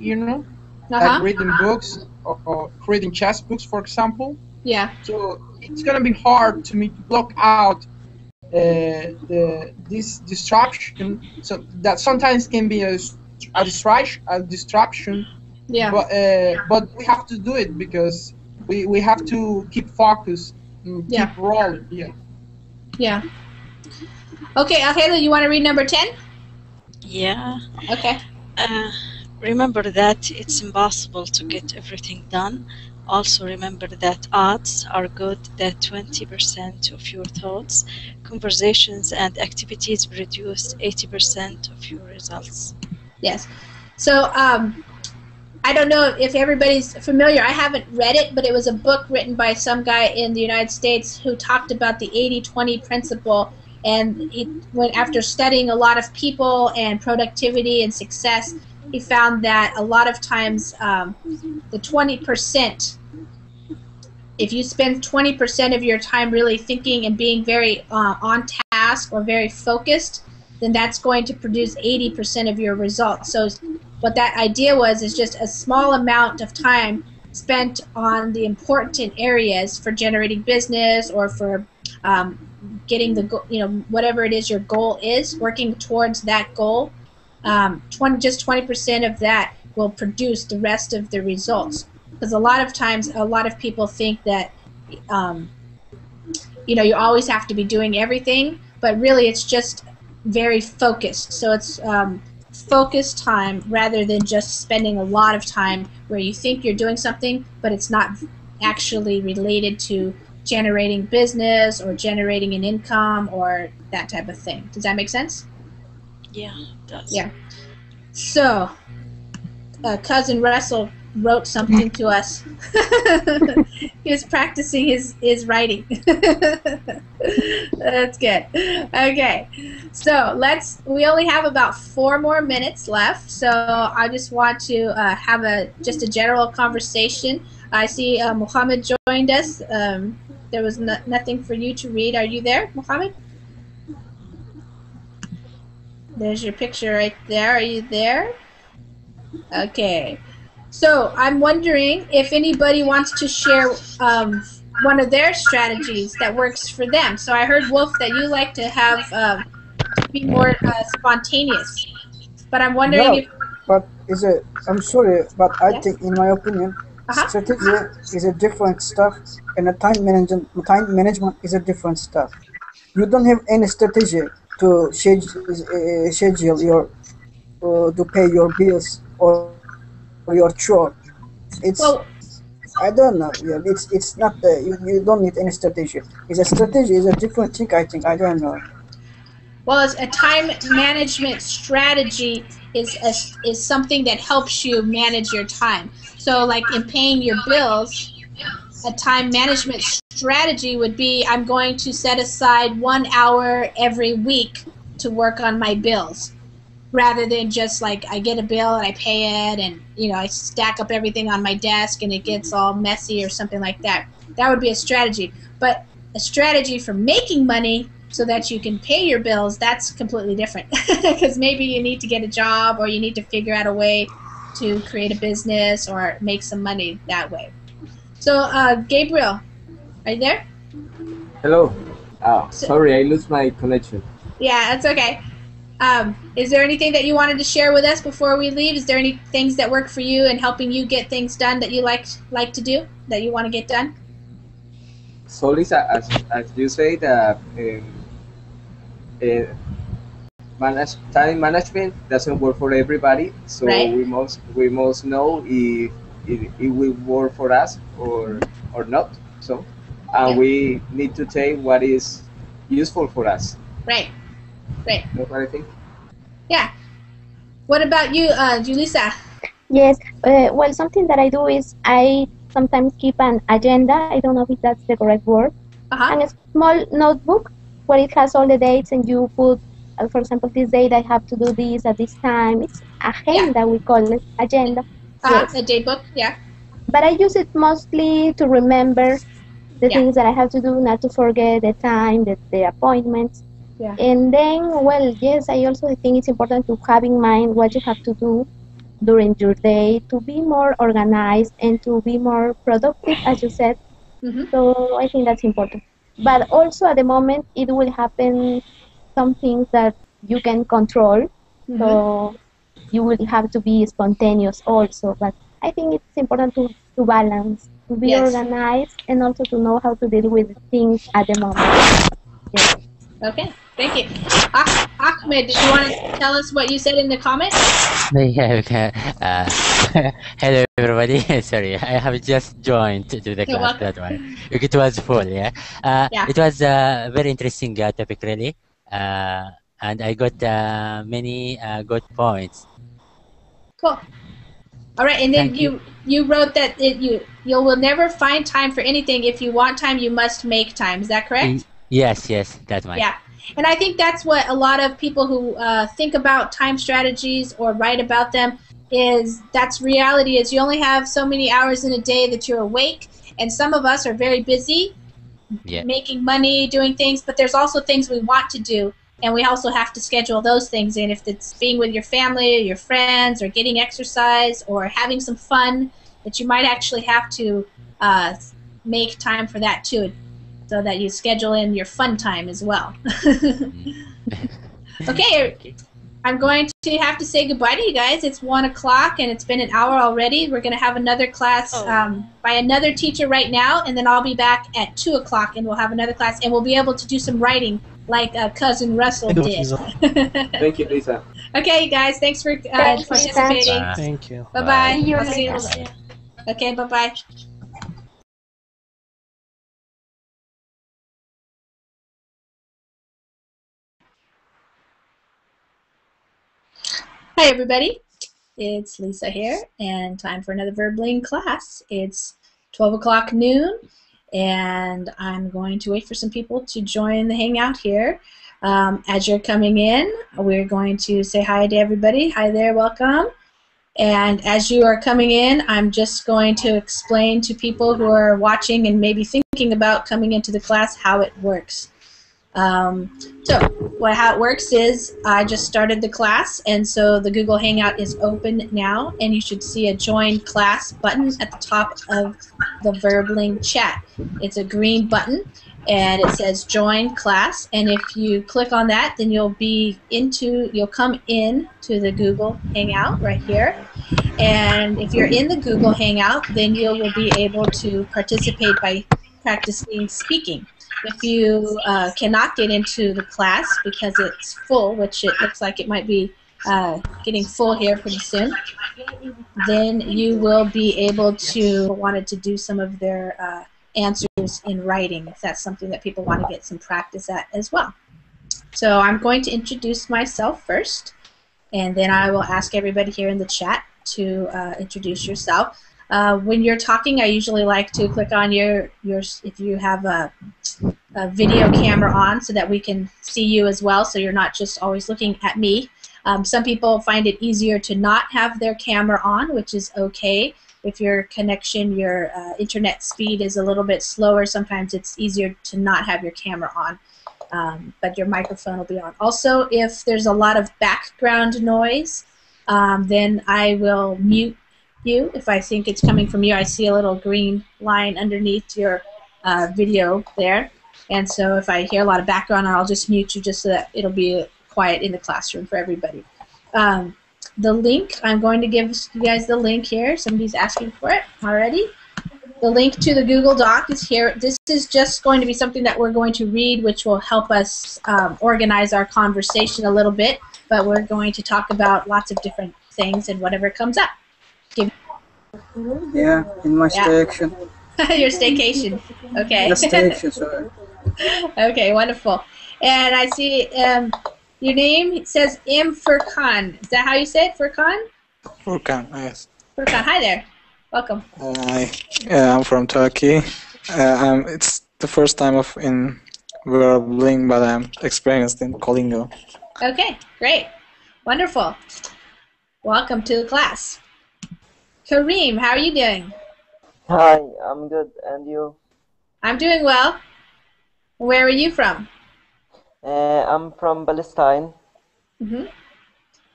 like reading books or reading chess books, for example. Yeah. So it's gonna be hard to me to block out this distraction. So that sometimes can be a distraction. Yeah. But we have to do it because we have to keep focus, and keep rolling. Yeah. Yeah. Okay, Alhela, you want to read number 10? Yeah. Okay. Remember that it's impossible to get everything done. Also remember that odds are good that 20% of your thoughts, conversations, and activities produce 80% of your results. Yes. So I don't know if everybody's familiar. I haven't read it, but it was a book written by some guy in the United States who talked about the 80-20 principle. And he went, after studying a lot of people and productivity and success, he found that a lot of times the 20%, if you spend 20% of your time really thinking and being very on task or very focused, then that's going to produce 80% of your results. So what that idea was is just a small amount of time spent on the important areas for generating business or for getting the whatever it is your goal is, working towards that goal. 20% of that will produce the rest of the results. Because a lot of times, a lot of people think that you always have to be doing everything, but really it's just very focused. So it's focused time rather than just spending a lot of time where you think you're doing something, but it's not actually related to generating business or generating an income or that type of thing. Does that make sense? Yeah, it does. Yeah. So, Cousin Russell wrote something to us. He was practicing his writing. That's good. Okay, so we only have about 4 more minutes left, so I just want to have just a general conversation. I see Muhammad joined us. There was nothing for you to read. Are you there, Muhammad? There's your picture right there. Are you there? Okay. So I'm wondering if anybody wants to share one of their strategies that works for them. So I heard, Wolf, that you like to have to be more spontaneous. But I'm wondering if... But I'm sorry, but I think, in my opinion, strategy is a different stuff, and time management is a different stuff. You don't have any strategy to schedule your to pay your bills or your chore. I don't know. Yeah, it's not you don't need any strategy. It's a strategy is a different thing. I think I don't know. Well, a time management strategy is something that helps you manage your time. So, like in paying your bills, a time management strategy would be, I'm going to set aside 1 hour every week to work on my bills, rather than just like I get a bill and I pay it and I stack up everything on my desk and it gets all messy or something like that. That would be a strategy. But a strategy for making money so that you can pay your bills, that's completely different. Because maybe you need to get a job or you need to figure out a way to create a business or make some money that way. So Gabriel, are you there? Hello. Sorry, I lost my connection. Yeah, that's okay. Is there anything that you wanted to share with us before we leave? Is there any things that work for you and helping you get things done that you like to do, that you want to get done? So Lisa, as you say, that time management doesn't work for everybody. So right. we must know if it will work for us or not. So we need to take what is useful for us. Right. Right. That's what I think. Yeah. What about you, Julissa? Yes. Well, something that I do is I sometimes keep an agenda. I don't know if that's the correct word. And a small notebook where it has all the dates, and you put, for example, this date I have to do this at this time. It's agenda, we call it agenda. Yes. A date book, yeah. But I use it mostly to remember the things that I have to do, not to forget the time, the appointments. Yeah. And then, well, yes, I also think it's important to have in mind what you have to do during your day to be more organized and to be more productive, as you said. So I think that's important. But also at the moment, it will happen some things that you can control. So you will have to be spontaneous also. But I think it's important to balance, to be organized, and also to know how to deal with things at the moment. Yes. Okay. Thank you. Ahmed, did you want to tell us what you said in the comments? Yeah, okay. Hello everybody. Sorry, I have just joined to the You're class. welcome. That one. It was full. Yeah. Yeah. It was a very interesting topic, really. And I got many good points. Cool. All right, and then Thank you wrote that you will never find time for anything. If you want time, you must make time. Is that correct? Yes, yes, that's mine. Yeah, and I think that's what a lot of people who think about time strategies or write about them that's reality is you only have so many hours in a day that you're awake, and some of us are very busy making money, doing things, but there's also things we want to do, and we also have to schedule those things in. If it's being with your family or your friends or getting exercise or having some fun, that you might actually have to make time for that too, so that you schedule in your fun time as well. Okay, I'm going to have to say goodbye to you guys. It's 1 o'clock and it's been an hour already. We're going to have another class by another teacher right now, and then I'll be back at 2 o'clock and we'll have another class, and we'll be able to do some writing like cousin Russell did. Thank you, Lisa. Okay, guys, thanks for participating. Thank you. Bye-bye. See you I'll see you. later. Okay, bye-bye. Hi, everybody. It's Lisa here, and time for another Verbling class. It's 12 o'clock noon, and I'm going to wait for some people to join the hangout here. As you're coming in, we're going to say hi to everybody. Hi there, welcome. And as you are coming in, I'm just going to explain to people who are watching and maybe thinking about coming into the class how it works. How it works is I just started the class, and so the Google Hangout is open now, and you should see a Join Class button at the top of the Verbling chat. It's a green button, and it says Join Class, and if you click on that, then you'll come in to the Google Hangout right here. And if you're in the Google Hangout, then you will be able to participate by practicing speaking. If you cannot get into the class because it's full, which it looks like it might be getting full here pretty soon, then you will be able to wanted to do some of their answers in writing, if that's something that people want to get some practice at as well. So I'm going to introduce myself first, and then I will ask everybody here in the chat to introduce yourself. When you're talking, I usually like to click on if you have a video camera on so that we can see you as well, so you're not just always looking at me. Some people find it easier to not have their camera on, which is okay. If your connection, your internet speed is a little bit slower, sometimes it's easier to not have your camera on, but your microphone will be on. Also, if there's a lot of background noise, then I will mute you. If I think it's coming from you, I see a little green line underneath your video there, and so if I hear a lot of background, I'll just mute you just so that it'll be quiet in the classroom for everybody. The link, I'm going to give you guys the link here. Somebody's asking for it already. The link to the Google Doc is here. This is just going to be something that we're going to read, which will help us organize our conversation a little bit, but we're going to talk about lots of different things and whatever comes up. Yeah, in my station. Your staycation. Okay. The station, sorry. Okay, wonderful. And I see your name says M. Furkan. Is that how you say it, Furkan? Furkan, yes. Furkan, hi there. Welcome. I'm from Turkey. It's the first time in Verbling, but I'm experienced in Kolingo. Okay, great. Wonderful. Welcome to the class. Kareem, how are you doing? Hi, I'm good. And you? I'm doing well. Where are you from? I'm from Palestine. Mm-hmm.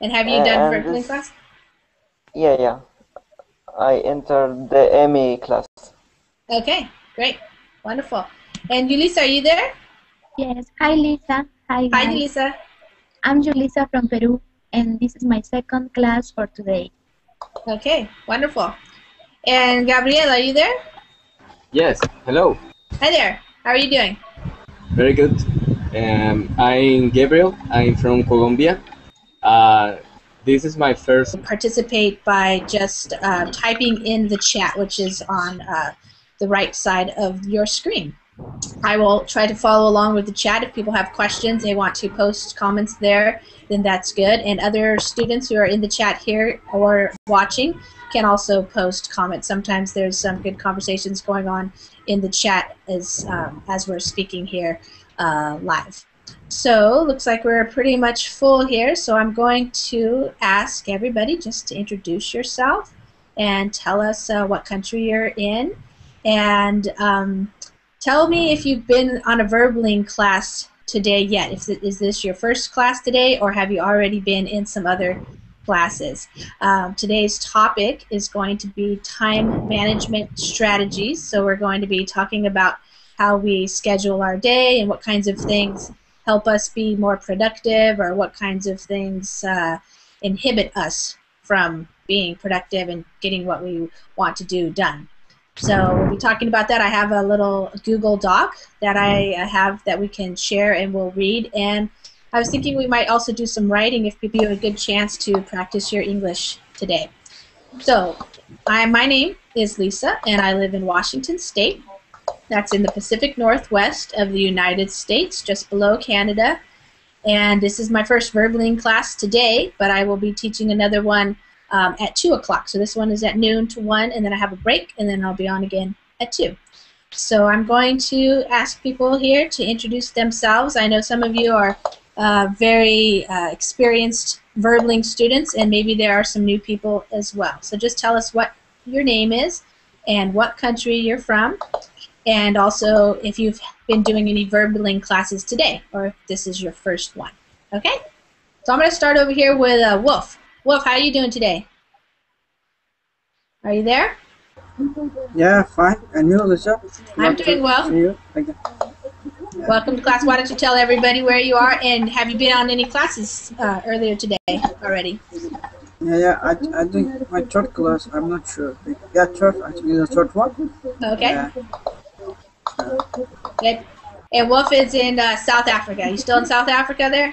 And have you done Verbling class? Yeah. I entered the ME class. Okay, great. Wonderful. And Yulisa, are you there? Yes. Hi, Lisa. Hi, guys. Hi, Yulisa. I'm Yulisa from Peru, and this is my second class for today. Okay, wonderful. And Gabriel, are you there? Yes, hello. Hi there. How are you doing? Very good. I'm Gabriel. I'm from Colombia. This is my first. Participate by just typing in the chat, which is on the right side of your screen. I will try to follow along with the chat. If people have questions, they want to post comments there, then that's good. And other students who are in the chat here or watching can also post comments. Sometimes there's some good conversations going on in the chat as we're speaking here live. So looks like we're pretty much full here, so I'm going to ask everybody just to introduce yourself and tell us what country you're in, and tell me if you've been on a verbling class today yet. Is this your first class today, or have you already been in some other classes? Today's topic is going to be time management strategies, so we're going to be talking about how we schedule our day and what kinds of things help us be more productive, or what kinds of things inhibit us from being productive and getting what we want to do done. So we'll be talking about that. I have a little Google Doc that I have that we can share and we'll read. And I was thinking we might also do some writing if people have a good chance to practice your English today. So my name is Lisa, and I live in Washington State. That's in the Pacific Northwest of the United States, just below Canada. And this is my first verbling class today, but I will be teaching another one at 2 o'clock. So this one is at noon to 1, and then I have a break, and then I'll be on again at 2. So I'm going to ask people here to introduce themselves. I know some of you are very experienced verbling students, and maybe there are some new people as well. So just tell us what your name is and what country you're from, and also if you've been doing any verbling classes today, or if this is your first one. Okay? So I'm going to start over here with Wolf. Wolf, how are you doing today? Are you there? Yeah, fine. And you, Lisa? I'm doing well. See you again. Welcome to class. Why don't you tell everybody where you are, and have you been on any classes earlier today already? Yeah, I think my third class, I'm not sure. Yeah, third, I think it's the third one. Okay. Good. And Wolf is in South Africa. Are you still in South Africa there?